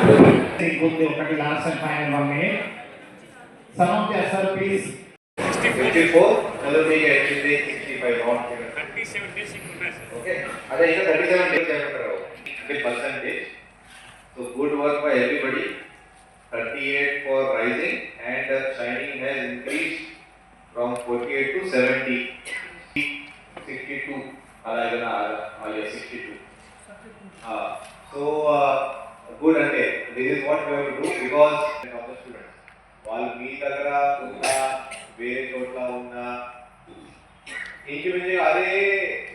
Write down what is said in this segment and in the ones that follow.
ఒకటి last and final 1 minute. Some of the SRPs 54, another thing actually 65 not 37 days okay. Ada ika 37 days cheyamantaro. Ante percentage. So good work by everybody. 38 for rising and shining has increased from 48 to 70. 62. Alagana 62. So good ante. This is what we have to do because of the students. వాళ్ళు మీ దగ్గర ఉన్న వేరే చోట్ల ఉన్న ఇంచుమించు అదే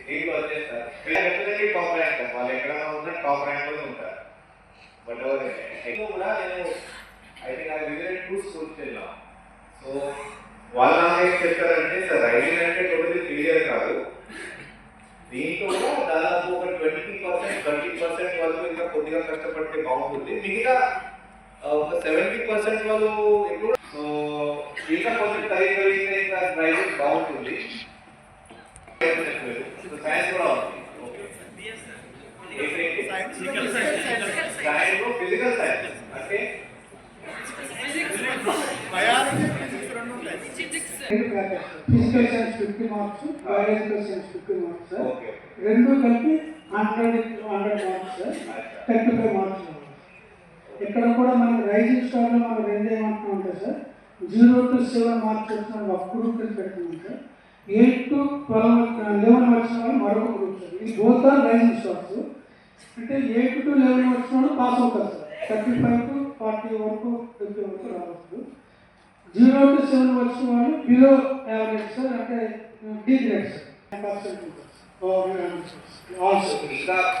దీంట్లో వచ్చేస్తారు. డెఫినెట్లీ టాప్ ర్యాంక్ వాళ్ళు ఎక్కడైనా ఉన్న టాప్ ర్యాంక్లోనే ఉంటారు. బట్ ఎక్కువ కూడా నేను I think I visited 2 schools వెళ్ళా. సో వాళ్ళ ఏం చెప్తారంటే సార్ రైడింగ్ అంటే టోటలీ క్లియర్ కాదు, దీంట్లో కూడా దాదాపు ఒక 20% 30% వాళ్ళు ఇంకా కొద్దిగా కష్టపడితే బాగుంటుంది, మిగతా ఒక 70% వాళ్ళు ఎప్పుడు ఇంకా కొంచెం కలిగితే ఇంకా డ్రైవింగ్ బాగుంటుంది. సైన్స్ కూడా ఉంది. సైన్స్ ఫిజికల్ సైన్స్ అంటే physical science 50 marks, biological science 50 marks sir. రెండు కలిపి 100 మార్క్స్ సార్, 35 మార్క్స్. ఇక్కడ కూడా మనకి రైజింగ్ స్టార్లో మనం రెండు ఏమంటున్నాం అంటే సార్ 0 to 7 మార్క్స్ వచ్చిన ఒక గ్రూప్ కింద పెట్టుకున్నాం సార్. 8 to 11 వచ్చిన వాళ్ళు మరొక గ్రూప్ సార్. ఇది బోత్ ఆర్ రైజింగ్ స్టార్స్. అంటే 8 to 11 వచ్చిన వాళ్ళు పాస్ అవుతారు సార్. 35 to 40 వరకు 50 వరకు రావచ్చు. 0 to 7 వచ్చిన వాళ్ళు బిలో యావరేజ్ సార్, అంటే డి గ్రేడ్ సార్. ఇంకా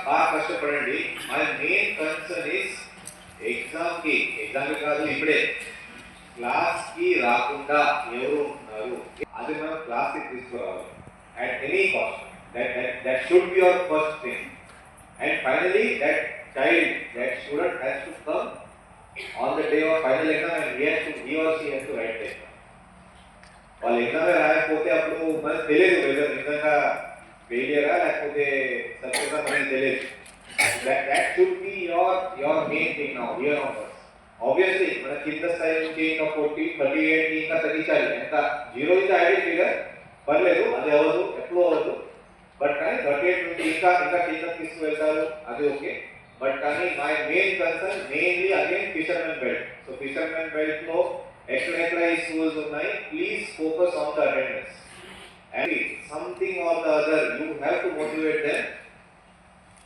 బాగా కష్టపడండి. My main concern is exam కాదు, ఇప్పుడే క్లాస్ కి రాకుండా ఎవరు ఉన్నారు అది మనం క్లాస్ కి తీసుకురావాలి at any cost. That should be your first thing. And finally that child, that student has to come on the day of final exam and he or she has to write the exam. వాళ్ళు exam రాయకపోతే అప్పుడు మనకు తెలియదు weather నిజంగా ఫెయిలియరా లేకపోతే success అనేది తెలియదు. That should be your main thing now here on earth. Obviously మన కింద స్థాయి నుంచి ఇంకా 40 38 ఇంకా తగ్గించాలి. ఇంకా 0 ఇస్ ఐడియల్ ఫిగర్, పర్లేదు, అది అవ్వదు, ఎప్పుడు అవ్వదు. బట్ కానీ 38 నుంచి ఇంకా కింద తీసుకువెళ్తారు, అది ఓకే. బట్ కానీ my main concern mainly again fishermen belt. So fishermen belt లో ఎక్కడెక్కడ ఈ స్కూల్స్ ఉన్నాయి, please focus on the attendance and something or the other you have to motivate them.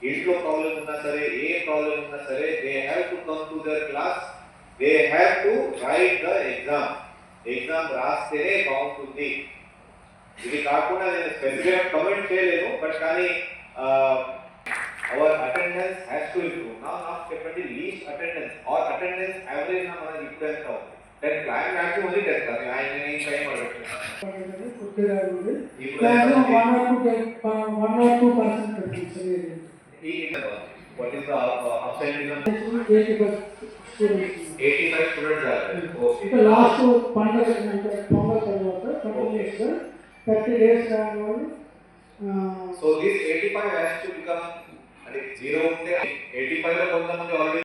ఇంట్లో ప్రాబ్లం ఉన్నా సరే, ఏ ప్రాబ్లం ఉన్నా సరే, they have to come to their class, they have to write the exam. Exam రాస్తేనే బాగుంటుంది. ఇది కాకుండా నేను స్పెసిఫిక్గా కమెంట్ చేయలేను, బట్ కానీ hour attendance has to improve. నాకు చెప్పండి, least attendance are attendance average నా మనకి ఇప్పుడు ఎంత అవుతుంది? 10 క్లాస్ మ్యాక్సిమం ఉంది 10 క్లాస్. ఆయన నేను టైం అడుగుతున్నాను కొద్దిగా ఉంది. క్లాస్ 1 or 2% పెట్టింది. What is the absenteeism? 85 students. 85 students are there. Okay. So last పండుగ అంటే పొంగల్ తర్వాత 30 days రాని వాళ్ళు. So this 85 has to become అంటే 0 ఉంటే 85 లో కొంతమంది ఆల్రెడీ